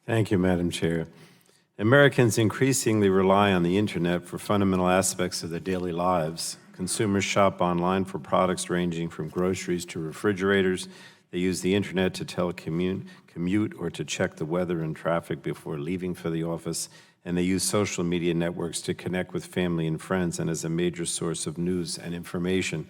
Thank you, Madam Chair. Americans increasingly rely on the internet for fundamental aspects of their daily lives. Consumers shop online for products ranging from groceries to refrigerators. They use the internet to commute or to check the weather and traffic before leaving for the office. And they use social media networks to connect with family and friends and as a major source of news and information.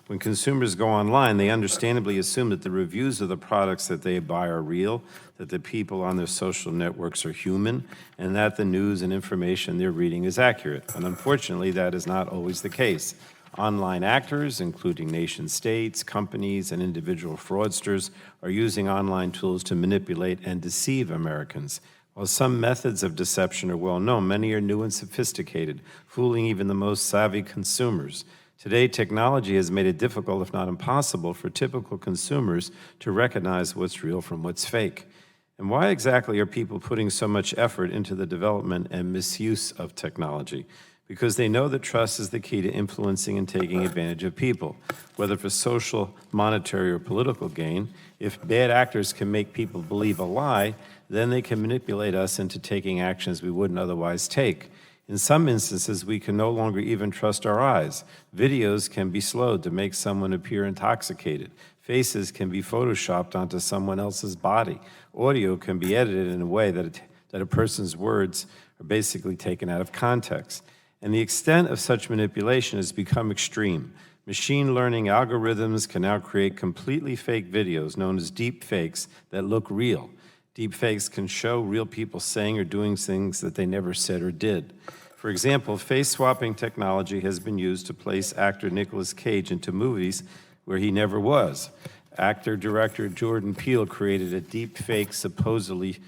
When consumers go online, they understandably assume that the reviews of the products that they buy are real, that the people on their social networks are human, and that the news and information they're reading is accurate. And unfortunately, that is not always the case. Online actors, including nation states, companies, and individual fraudsters, are using online tools to manipulate and deceive Americans. While some methods of deception are well known, many are new and sophisticated, fooling even the most savvy consumers. Today, technology has made it difficult, if not impossible, for typical consumers to recognize what's real from what's fake. And why exactly are people putting so much effort into the development and misuse of technology? Because they know that trust is the key to influencing and taking advantage of people, whether for social, monetary, or political gain. If bad actors can make people believe a lie, then they can manipulate us into taking actions we wouldn't otherwise take. In some instances, we can no longer even trust our eyes. Videos can be slowed to make someone appear intoxicated. Faces can be photoshopped onto someone else's body. Audio can be edited in a way that a person's words are basically taken out of context. And the extent of such manipulation has become extreme. Machine learning algorithms can now create completely fake videos known as deep fakes that look real. Deepfakes can show real people saying or doing things that they never said or did. For example, face-swapping technology has been used to place actor Nicolas Cage into movies where he never was. Actor-director Jordan Peele created a deepfake supposedly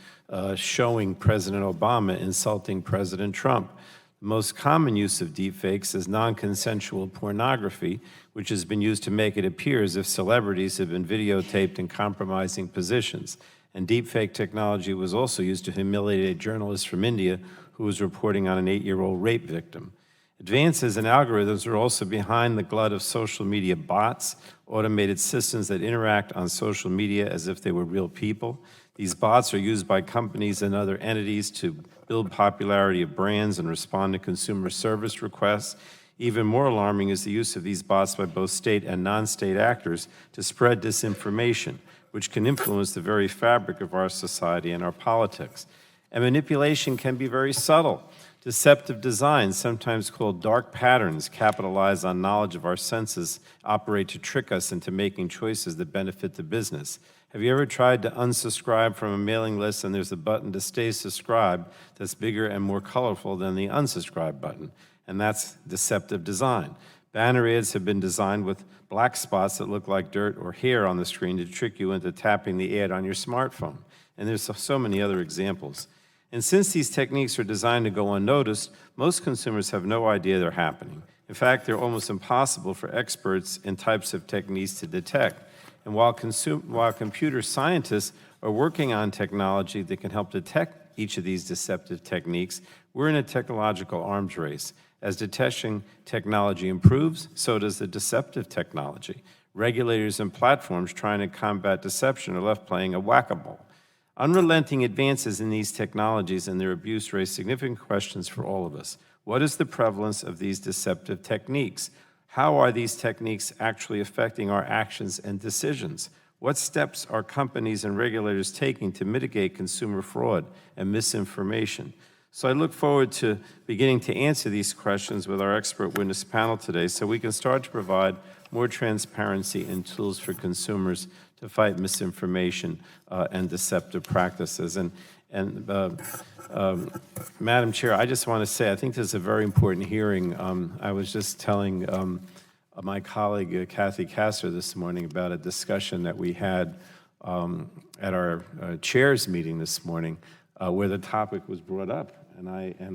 showing President Obama insulting President Trump. The most common use of deepfakes is non-consensual pornography, which has been used to make it appear as if celebrities have been videotaped in compromising positions. And deepfake technology was also used to humiliate a journalist from India who was reporting on an 8-year-old rape victim. Advances in algorithms are also behind the glut of social media bots, automated systems that interact on social media as if they were real people. These bots are used by companies and other entities to build popularity of brands and respond to consumer service requests. Even more alarming is the use of these bots by both state and non-state actors to spread disinformation, which can influence the very fabric of our society and our politics. And manipulation can be very subtle. Deceptive designs, sometimes called dark patterns, capitalize on knowledge of our senses, operate to trick us into making choices that benefit the business. Have you ever tried to unsubscribe from a mailing list and there's a button to stay subscribed that's bigger and more colorful than the unsubscribe button? And that's deceptive design. Banner ads have been designed with black spots that look like dirt or hair on the screen to trick you into tapping the ad on your smartphone. And there's so many other examples. And since these techniques are designed to go unnoticed, most consumers have no idea they're happening. In fact, they're almost impossible for experts in types of techniques to detect. And while computer scientists are working on technology that can help detect each of these deceptive techniques, we're in a technological arms race. As detection technology improves, so does the deceptive technology. Regulators and platforms trying to combat deception are left playing a whack-a-mole. Unrelenting advances in these technologies and their abuse raise significant questions for all of us. What is the prevalence of these deceptive techniques? How are these techniques actually affecting our actions and decisions? What steps are companies and regulators taking to mitigate consumer fraud and misinformation? So I look forward to beginning to answer these questions with our expert witness panel today so we can start to provide more transparency and tools for consumers to fight misinformation and deceptive practices. Madam Chair, I just want to say I think this is a very important hearing. I was just telling my colleague Kathy Castor this morning about a discussion that we had at our chairs meeting this morning where the topic was brought up. And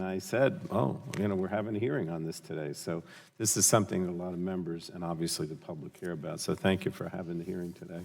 I said, we're having a hearing on this today. So this is something that a lot of members and obviously the public care about. So thank you for having the hearing today.